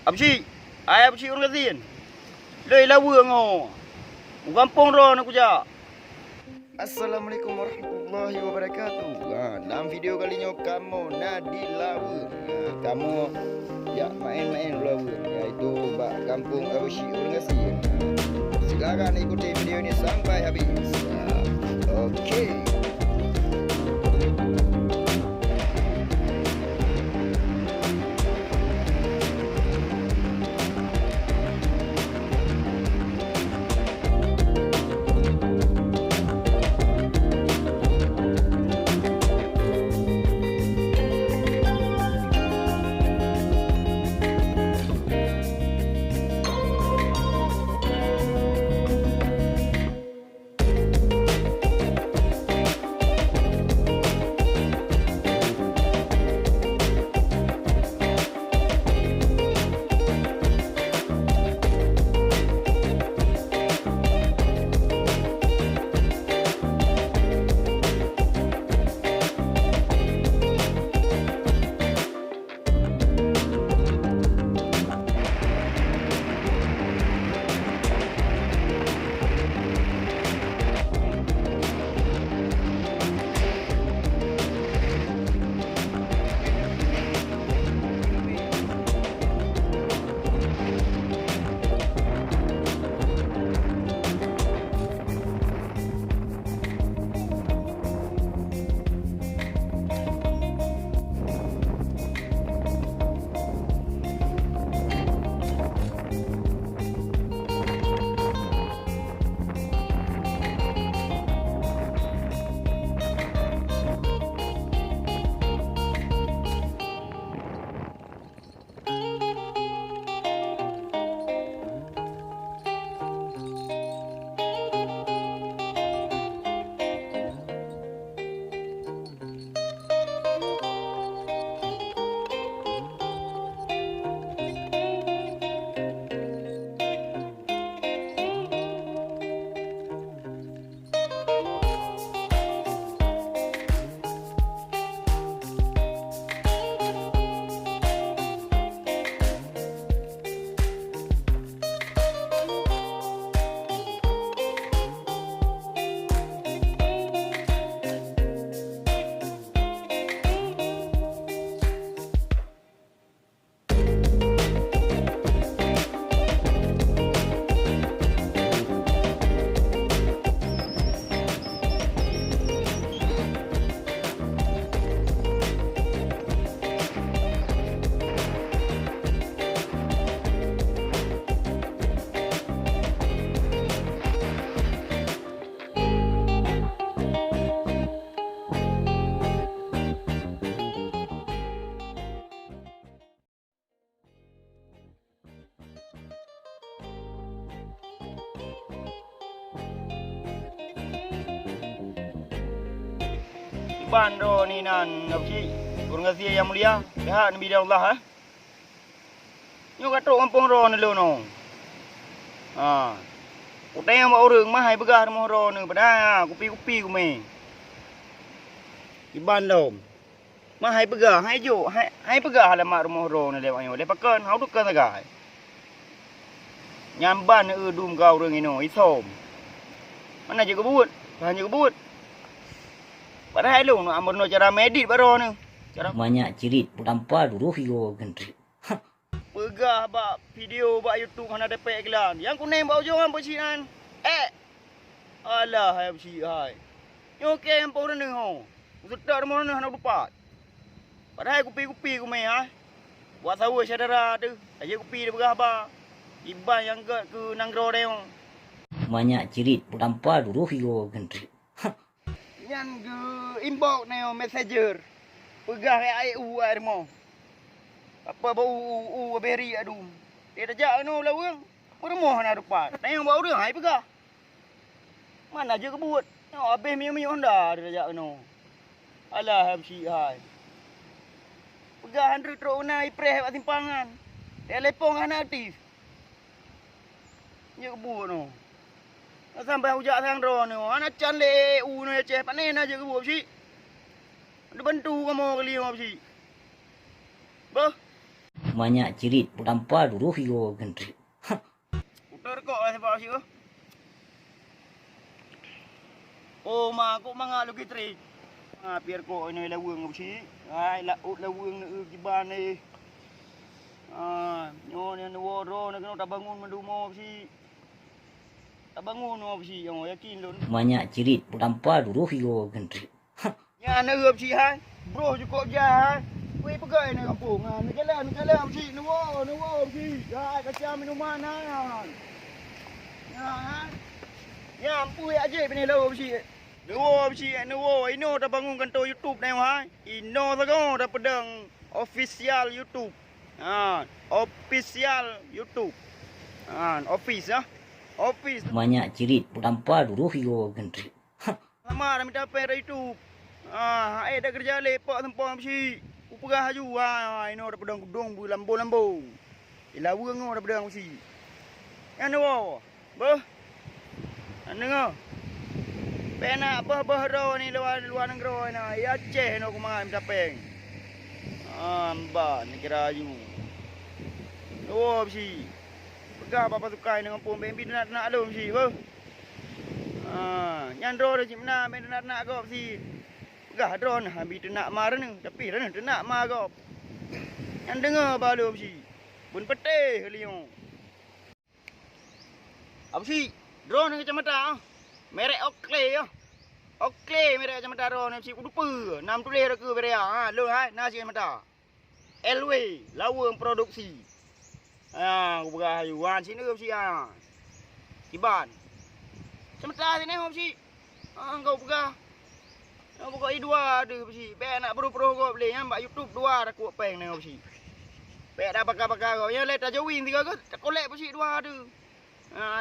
Apa sih? Apa sih orang Gazin? Lei lawa ngo. Gampang ron aku ja. Assalamualaikum warahmatullahi wabarakatuh. Dalam video kali ini kamu nadi lawa. Kamu ya main-main lawa. Iaitu bak kampung apa sih orang Gazin. Silakan ikuti video ini sampai habis. Okey. Bando ni nan apa sih? Orang Gazin yang mulia. Dah Nabi Allah Nyo katok kampung ron lu no. Utai yang bawa orang mah hai begah mau ron ni pada kupi-kupi ku me. Di bando. Mah hai begah hai jo hai begah lah mak rumah ron ni lewat nyo. Le pakan hau dukan sagai. Nyamban dum kau orang ino isom. Mana je kebut? Hanya kebut. Padahal lu nak ambil cara medit baru ni. Banyak cirit tanpa duruh yo gentri. Pegah bak video bak YouTube mana dapat iklan. Yang kuning bau jangan bersinan. Alah hai bersi hai. Yo ke yang pau ni ho. Sedar mo ni nak lupa. Padahal kupi-kupi ku mai ha. Buat sawa saudara tu. Aje kupi dia begah ba. Iban yang ke nanggro dia. Banyak cirit tanpa duruh yo gentri. Yang ke inbox ni messenger. Pegah ai ai mo. Apa bau beri adum. Dia tajak no lawang. Permoh nak depan. Tengok bau dia hai pegah. Mana je kebut. Tengok habis mi Honda dia tajak no. Alah habsi hai. Pegah 100 truk una ipres kat simpangan. Telefon kan aktif. Dia kebut no. Sampai hujak sang ron ni. Anak can le u no ceh panen aja kebut si. Ada bantu kamu kali apa si. Bah. Banyak cerit tanpa duruh yo gendri. Utar kok sebab sih. Oh ma kok manga lu kitri. Biar kok ini lawang apa sih? Ai lawang nak kiban ni. Nyo ni woro nak kena bangun mendumo apa sih? Tak bangun apa sih? Yang yakin lun. Banyak cerit tanpa duruh yo gendri. Ya nak apa sih hai? Bro cukup jah. Wei pegai ni kampung. Nak jalan apa sih? Nuwo apa sih? Hai kacau minuman hai. Ya hai. Ya ampun aje bini lau apa sih? Nuwo apa sih? Nuwo ino dah bangun kantor YouTube ni hai. Ino sago dah pedang official YouTube. Official YouTube. Office ah. Office. Banyak cerit tanpa duruh yo gendri. Lama dah minta apa YouTube. Dah kerja lepak tempat apa sih? Uperah haju. Ino dah pedang gudung bu lambo. Ilawang dah pedang apa sih? Yang nuwo. Beh. Dengar. Pena apa ro ni luar negara ni. Ya Aceh no kumangan minta peng. Mbak ni kira aju. Oh si. Pegah apa sukai dengan pom bembi nak lu si. Beh. Nyan ro dah cimna ben nak go si. Pegah drone habis nak mar ni. Tapi dah nak mar go. Yang dengar balu si. Bun petih liung. Apa si? Drone ni kacamata. Merek Oakley ah. Oakley merek kacamata drone ni si kudu nam tulis dah ke beria. Lu hai nasi kacamata. LW lawang produksi. Aku berah yuan sini ke si Kiban. Kacamata sini apa si? Kau berah. Kau buka dua ada si. Be nak pro kau beli yang YouTube dua dah kuat peng ni apa si. Be dah bakar kau. Ya let aja win tiga ke. Tak kolek apa si dua ada.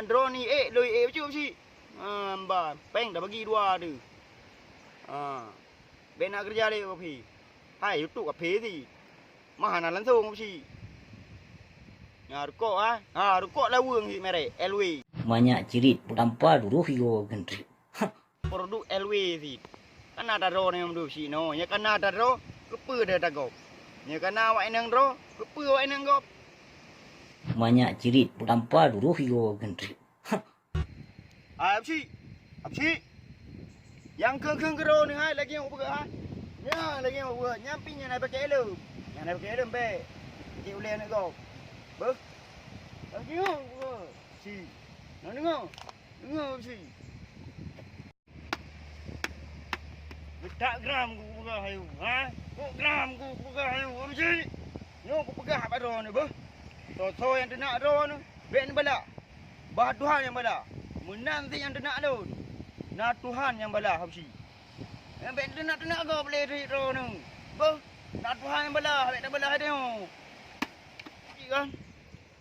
Drone ni lui macam si. Mbak, peng dah bagi dua ada. Ben nak kerja leh kopi. Hai YouTube kopi si. Mahal langsung kopi. Rukuk rukuk lawang si merek LW. Banyak cerit tanpa duruh yo gendri. Produk LW si. Kan ada ro ni mendu si no. Ya kan ada ro, kepe dah gop. Ya kan awak nang ro, kepe awak nang gop. Banyak cerit tanpa duruh yo gendri. Apa sih? Yang keng kero ni hai lagi yang buka hai. Ya lagi yang buka. Nyampinya nak pakai helm. Yang nak pakai helm be. Cik boleh nak kau. Beh. Lagi yang buka. Si. Nak dengar? Dengar si. Tak gram ku buka hayu. Kok gram ku buka hayu. Apa sih? Yo ku pegah apa ro ni beh. So yang nak ro ni. Be ni bala. Bah Tuhan yang bala. Menanti yang nak lun. Nak Tuhan yang bala habsi. Yang ben nak kau boleh ro nu. Bah, nak Tuhan yang bala, habis dah bala dia. Kan?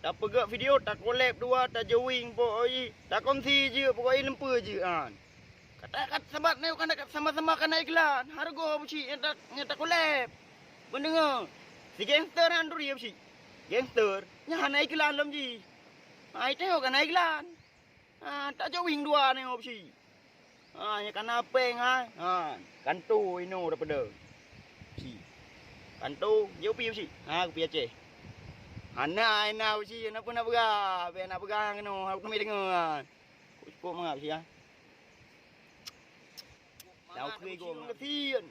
Tak pegak video, tak collab dua, tak join pokok tak kongsi je, pokok lempu je kan. Kata sahabat ni kan dekat sama-sama kan naik iklan. Harga habsi yang tak collab. Mendengar. Si gangster anduri habsi. Gangster, nya naik iklan lam ji. Ai tengok kan naik iklan. Tak jauh wing dua ni opsi. Nya kan apeng kanto ino daripada. Si. Kanto jauh pi opsi. Aku pi Aceh. Ana opsi nak pun nak berah. Be nak berah keno aku kami dengar. Kok mangap si Lau khơi go thiên.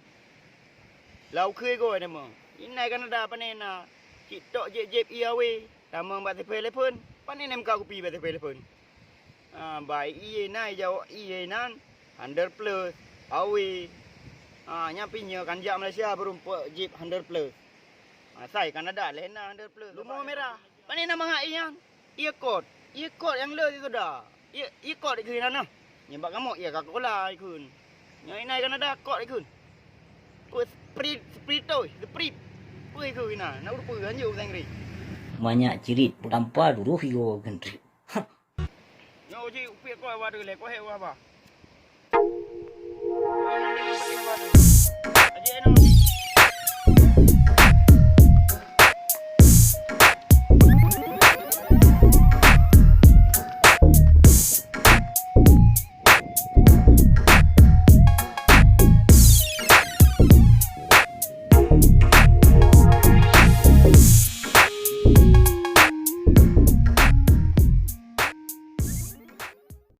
Lau khơi go ni mo. Inai Canada panena. Cik tok jep iawe. Tamang bat telefon. Panen em kau pi bat telefon. Baik iye nai jauh iye nan 100 plus awe nyampinya kanjak Malaysia berumpuk jeep 100 plus sai Kanada lena 100 plus lumah merah pani nama ngai yang ia kod yang le itu dah ia kod ikun nana nyebab kamu ia Coca-Cola ikun nyai nai Kanada kod ikun ku sprite toy the prip pui ikun na nak rupu anju sangri Banyak cerit tanpa duruh yo gendri. Yo ji upik kau ada le kau hewa apa? Aje no